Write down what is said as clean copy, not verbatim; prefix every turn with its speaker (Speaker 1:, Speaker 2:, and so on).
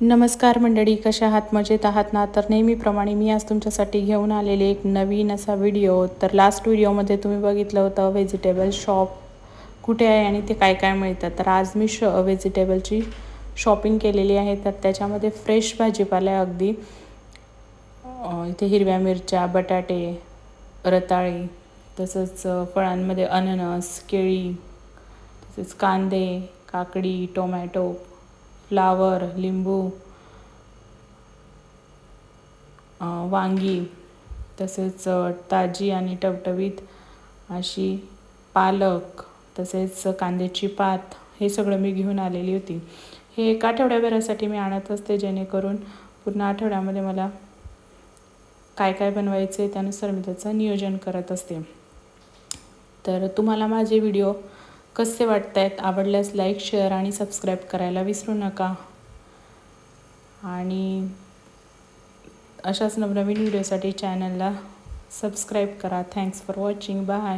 Speaker 1: नमस्कार मंडळी, कशा आहात? मजेत आहात ना? तर नेहमीप्रमाणे मी आज तुमच्यासाठी घेऊन आलेले एक नवीन असा व्हिडिओ. तर लास्ट व्हिडिओमध्ये तुम्ही बघितलं होतं व्हेजिटेबल शॉप कुठे आहे आणि ते काय काय मिळतं. तर आज मी व्हेजिटेबलची शॉपिंग केलेली आहे. तर त्याच्यामध्ये फ्रेश भाजीपाला आहे अगदी. इथे हिरव्या मिरच्या, बटाटे, रताळी, तसंच फळांमध्ये अननस, केळी, तसेच कांदे, काकडी, टोमॅटो, फ्लावर, लिंबू, वांगी, तसेच ताजी आणि टवटवीत अशी पालक, तसेच कांद्याची पात, हे सगळं मी घेऊन आलेली होती. हे एक आठवड्याभरासाठी मी आणत असते, जेणेकरून पूर्ण आठवड्यामध्ये मला काय काय बनवायचं आहे त्यानुसार मी त्याचं नियोजन करत असते. तर तुम्हाला माझे व्हिडिओ कसे वाटत आहेत? आवडल्यास लाईक, शेअर आणि सबस्क्राईब करायला विसरू नका. आणि अशाच नवनवीन व्हिडिओसाठी चॅनलला सबस्क्राईब करा. Thanks for watching. बाय.